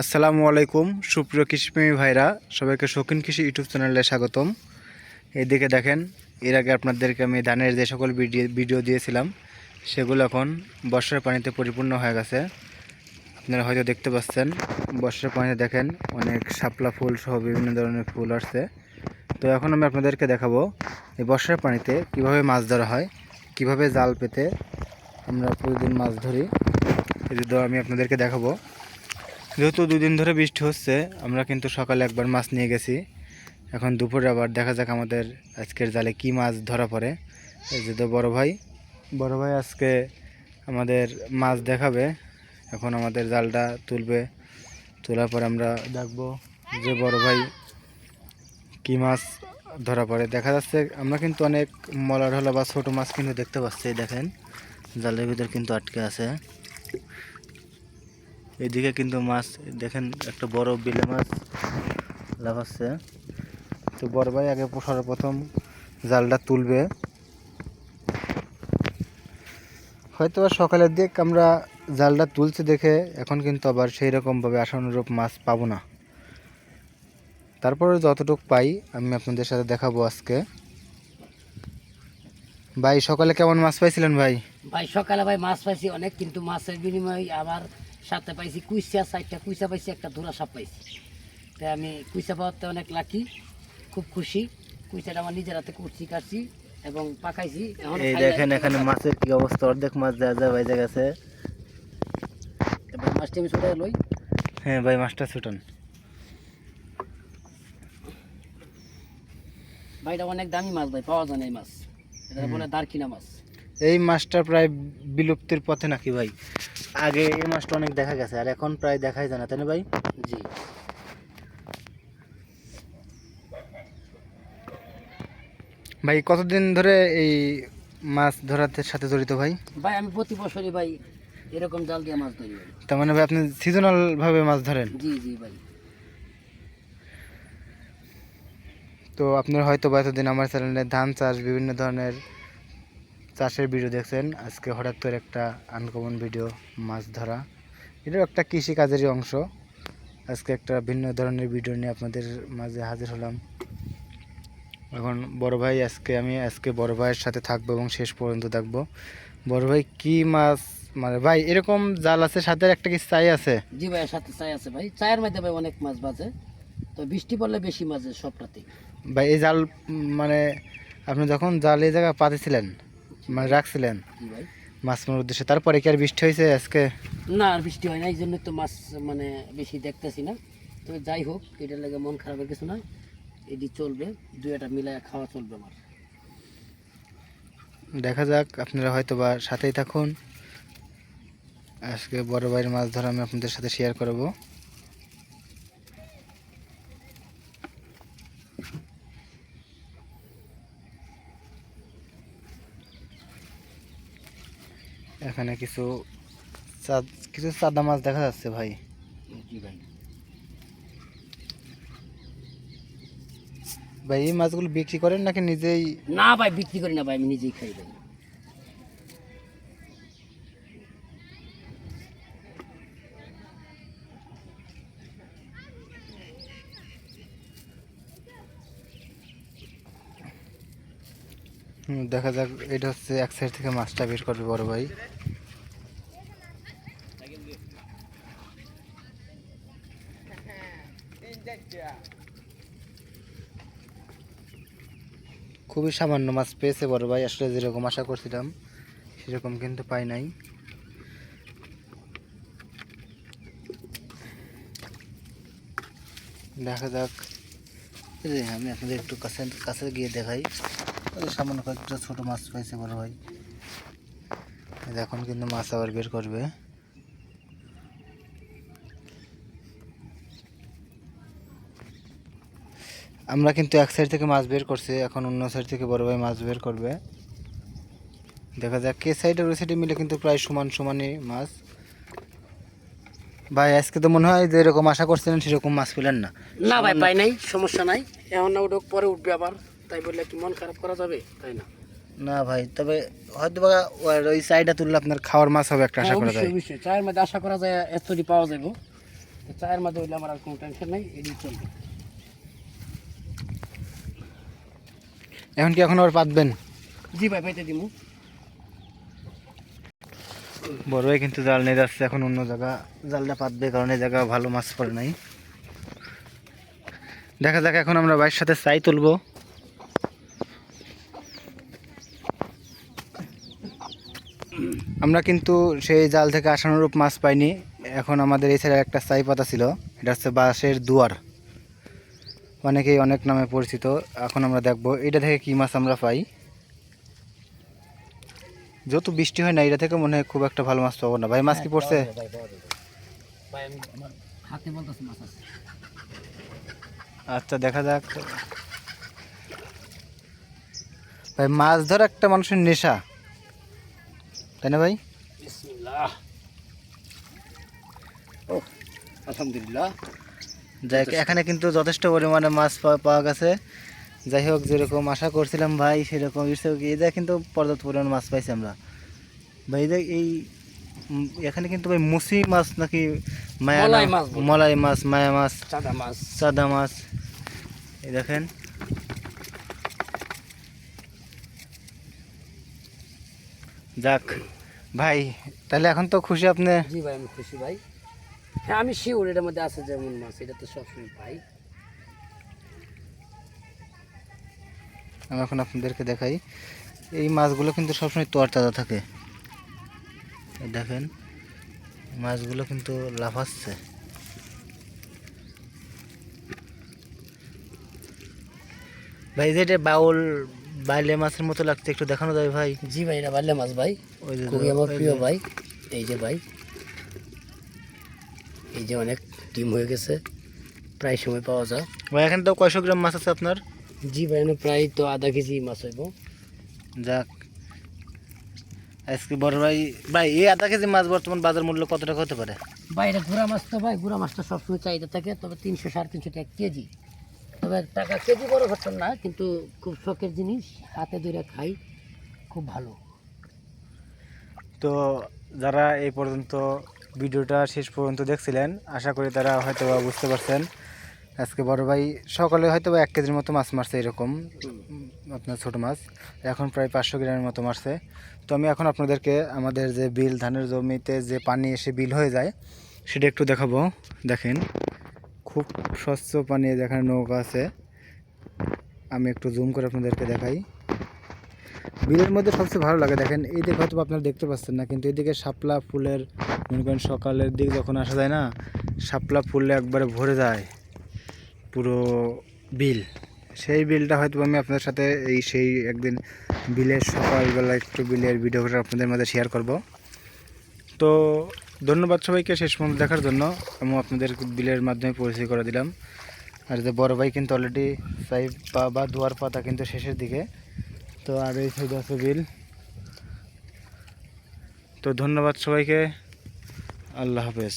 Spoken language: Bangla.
আসসালামু আলাইকুম সুপ্রিয় কৃষিপ্রেমী ভাইরা, সবাইকে শৌখিন কৃষি ইউটিউব চ্যানেলে স্বাগতম। এইদিকে দেখেন, এর আগে আপনাদেরকে আমি ধানের যে সকল ভিডিও দিয়েছিলাম সেগুলো এখন বর্ষার পানিতে পরিপূর্ণ হয়ে গেছে। আপনারা হয়তো দেখতে পাচ্ছেন, বর্ষার পানিতে দেখেন অনেক শাপলা ফুল সহ বিভিন্ন ধরনের ফুল আসছে। তো এখন আমি আপনাদেরকে দেখাবো এই বর্ষার পানিতে কিভাবে মাছ ধরা হয়, কিভাবে জাল পেতে আমরা প্রতিদিন মাছ ধরি। এই যে আমি আপনাদেরকে দেখাবো। যেহেতু 2 দিন ধরে বৃষ্টি হচ্ছে, আমরা কিন্তু সকালে একবার মাছ নিয়ে গেছি। এখন দুপুরে আবার দেখা যাক আমাদের আজকের জালে কি মাছ ধরা পড়ে। এই যে তো বড় ভাই আজকে আমাদের মাছ দেখাবে। এখন আমাদের জালটা তুলবে, তোলার পর আমরা দেখবো যে বড় ভাই কি মাছ ধরা পড়ে। দেখা যাচ্ছে আমরা কিন্তু অনেক মলা ঢলা বা ছোটো মাছ কিন্তু দেখতে পাচ্ছি। দেখেন জালের ভিতর কিন্তু আটকে আছে। এদিকে কিন্তু মাছ দেখেন, একটা বড় বিলে মাছ লাফাচ্ছে। তো বড় ভাই আগে সর্বপ্রথম জালটা তুলবে। হয়তো সকালের দিক আমরা জালটা তুলছি দেখে এখন কিন্তু আবার সেই রকমভাবে আশানুরূপ মাছ পাবো না। তারপরে যতটুকু পাই আমি আপনাদের সাথে দেখাবো আজকে। ভাই সকালে কেমন মাছ পাইছিলেন ভাই? ভাই সকালে ভাই মাছ পাইছি অনেক, কিন্তু মাছের বিনিময়ে আবার সাথে পাইছি কুইসা, 4টা কুইসা পাইছি, একটা ধুরা সাপ পাইছি। তাই আমি কুইসা পাওয়াতে অনেক লাকি, খুব খুশি। কুইসাটা আমার নিজের হাতে করছি, কাটছি এবং পাকাইছি। এই দেখেন এখানে মাছের কি অবস্থা, অর্ধেক মাছ যা বাইজে গেছে। এবার মাছটা আমি ছুটে লই। হ্যাঁ ভাই, মাছটা ছুটান। ভাই এটা অনেক দামি মাছ ভাই, পাওয়া যায় না এই মাছ। এটা বলে দারকিনা মাছ। এই মাছটা প্রায় বিলুপ্তির পথে নাকি ভাই? আগে এই মাছটা অনেক দেখা গেছে, আর এখন প্রায় দেখাই যায় না, তাই না ভাই? জি ভাই কতদিন ধরে এই মাছ ধরার সাথে জড়িত ভাই? ভাই আমি প্রতি বছরই ভাই এরকম জাল দিয়ে মাছ ধরি ভাই। তার মানে ভাই আপনি সিজনাল ভাবে মাছ ধরেন? জি জি ভাই। তো আপনার হয়তো বা এতদিন আমার চ্যানেলে ধান চাষ, বিভিন্ন ধরনের চাষের ভিডিও দেখছেন। আজকে হঠাৎ করে একটা আনকমন ভিডিও, মাছ ধরা। এটাও একটা কৃষি কাজেরই অংশ। আজকে একটা ভিন্ন ধরনের ভিডিও নিয়ে আপনাদের মাঝে হাজির হলাম। এখন বড় ভাই আজকে বড় ভাইয়ের সাথে থাকবো এবং শেষ পর্যন্ত দেখবো বড় ভাই কি মাছ মানে। ভাই এরকম জাল আছে, সাথে একটা কি চাই আছে? জি ভাই, সাথে চাই আছে ভাই। চায়ের মধ্যে ভাই অনেক মাছ বাজে, তো বৃষ্টি পড়লে বেশি মাছ সবটাতেই। ভাই এই জাল মানে আপনি যখন জাল এই জায়গায় পাতেছিলেন, মানে রাখছিলেন জি ভাই। মাছ মারার উদ্দেশ্যে, তারপরে কি আর বৃষ্টি হয়েছে আজকে? না আর বৃষ্টি হয় না, এই জন্য তো মাছ মানে বেশি দেখতেছি না। তবে যাই হোক, এটার লাগে মন খারাপের কিছু না, এটি চলবে, দুইটা মিলাই খাওয়া চলবে আমার। দেখা যাক, আপনারা হয়তো বা সাথেই থাকুন। আজকে বড় ভাইয়ের মাছ ধরা আমি আপনাদের সাথে শেয়ার করব। এখানে কিছু চাদা মাছ দেখা যাচ্ছে ভাই। জি ভাই। ভাই এই মাছগুলো বিক্রি করেন নাকি নিজেই? না ভাই বিক্রি করি না ভাই, আমি নিজেই খাই ভাই। দেখা যাক, এটা হচ্ছে এক সাইড থেকে মাছটা বের করবে বড় ভাই। খুবই সামান্য মাছ পেয়েছে বড় ভাই, আসলে যেরকম আশা করছিলাম সেরকম কিন্তু পাই নাই। দেখা যাক, এই যে আমি আপনাদের একটু কাছে কাছে গিয়ে দেখাই। সামান্য কয়েকটা ছোট মাছ পাইছে বড় ভাই। এখন কিন্তু মাছ আবার বের করবে। আমরা কিন্তু এক সাইড থেকে মাছ বের করছি, এখন অন্য সাইড থেকে বড় ভাই মাছ বের করবে। দেখা যাক কে সাইডে ওই সাইডে মিলে কিন্তু প্রায় সমান সমানই মাছ। ভাই আজকে তো মনে হয় যে এরকম আশা করছিলেন সেরকম মাছ পেলেন না? না ভাই পাই নাই, সমস্যা নাই। এখন না উঠুক, পরে উঠবে আবার, তাই বললে কি মন খারাপ করা যাবে? তাই না? না ভাই, তবে হয়তো বা ওই সাইডে তুললে আপনার খাওয়ার মাছ হবে একটা আশা করা যায়। অবশ্যই অবশ্যই, চায়ের মধ্যে আশা করা যায় এতটি পাওয়া যাবে। তো চায়ের মধ্যে হইলে আমার আর কোনো টেনশন নেই, এদিকে চলবে। এখন কি এখন আবার পাতবেন? জি ভাই, পাইতে দিমু। বড় ভাই কিন্তু জাল নিয়ে যাচ্ছে এখন অন্য জায়গা, জালটা পাতবে কারণ এই জায়গা ভালো মাছ পড়ে নাই। দেখা যাক, এখন আমরা ভাইয়ের সাথে চাই তুলবো। আমরা কিন্তু সেই জাল থেকে আশানুরূপ মাছ পাইনি। এখন আমাদের এই সাইডে একটা চাই পাতা ছিল, এটা হচ্ছে বাঁশের দুয়ার, অনেকেই অনেক নামে পরিচিত। এখন আমরা দেখবো এটা থেকে কি মাছ আমরা পাই। যত বৃষ্টি হয় না, এটা থেকে মনে হয় খুব একটা ভালো মাছ পাবো না। ভাই মাছ কি পড়ছে? ভাই আমি আমার হাতে বলতেছি মাছ আছে। আচ্ছা দেখা যাক। ভাই মাছ ধরা একটা মানুষের নেশা, তাই না ভাই? বিসমিল্লাহ। ও আলহামদুলিল্লাহ। যাই হোক, এখানে কিন্তু যথেষ্ট পরিমাণে মাছ পাওয়া গেছে। যাই হোক, যেরকম আশা করছিলাম ভাই সেরকম এটা কিন্তু পর্যাপ্ত পরিমাণে মাছ পাইছি আমরা। ভাই এই এখানে কিন্তু ভাই মুসি মাছ নাকি মায়া মলাই মাছ, মলাই মাছ, মায়া মাছ, চাঁদা মাছ, চাঁদা মাছ, এই দেখেন। যাক ভাই, তাহলে এখন তো খুশি আপনি? জি ভাই আমি খুশি ভাই। হ্যাঁ আমি শিওর এটার মধ্যে আছে যেমন মাছ, এটা তো সবসময় পাই। আমি এখন আপনাদেরকে দেখাই, এই মাছগুলো কিন্তু সবসময় তরতাজা থাকে। এই দেখেন মাছগুলো কিন্তু লাফাচ্ছে। ভাই যে এটা বাইলে মাছের মতো লাগছে, একটু দেখানো যাবে ভাই? জি ভাই এটা বাল্লে মাছ ভাই, ওই যে খুবই আমার প্রিয় ভাই। এই যে ভাই, এই যে অনেক ডিম হয়ে গেছে, প্রায় সময় পাওয়া যায়। ভাই এখানে তো কয়শো গ্রাম মাছ আছে আপনার? জি ভাই এখানে প্রায় তো আধা কেজি মাছ হইব। যাক, আজকে বড় ভাই, ভাই এই আধা কেজি মাছ বর্তমান বাজার মূল্য কত টাকা হতে পারে? ভাই এটা গুড়া মাছ তো ভাই, গুড়া মাছটা সবসময় চাহিদা থাকে, তবে 300 350 টাকা কেজি। তবে টাকা কেজি বড় ঘটনা না, কিন্তু খুব শখের জিনিস, হাতে ধরে খাই, খুব ভালো। তো যারা এই পর্যন্ত ভিডিওটা শেষ পর্যন্ত দেখছিলেন, আশা করি তারা হয়তো বুঝতে পারছেন আজকে বড় ভাই সকালে হয়তো 1 কেজির মতো মাছ মারছে এরকম আপনার ছোট মাছ, এখন প্রায় 500 গ্রামের মতো মারছে। তো আমি এখন আপনাদেরকে আমাদের যে বিল, ধানের জমিতে যে পানি এসে বিল হয়ে যায় সেটা একটু দেখাবো। দেখেন খুব স্বচ্ছ পানি, যেখানে নৌকা আছে। আমি একটু জুম করে আপনাদেরকে দেখাই। বিলের মধ্যে সবচেয়ে ভালো লাগে, দেখেন এই দিকে হয়তো আপনারা দেখতে পাচ্ছেন না, কিন্তু এদিকে শাপলা ফুলের, মনে করেন সকালের দিক যখন আসা যায় না, শাপলা ফুলে একবারে ভরে যায় পুরো বিল। সেই বিলটা হয়তো আমি আপনাদের সাথে সেই একদিন বিলের সকালবেলা একটু বিলের ভিডিওটা আপনাদের মাঝে শেয়ার করব। তো ধন্যবাদ সবাইকে শেষ পর্যন্ত দেখার জন্য। আমি আপনাদের বিলের মাধ্যমে পরিচয় করে দিলাম। আর যে বড় ভাই কিন্তু অলরেডি সাইড বা দুয়ার পাতা কিন্তু শেষের দিকে। তো আর এই সাইড আছে বিল। তো ধন্যবাদ সবাইকে, আল্লাহ হাফেজ।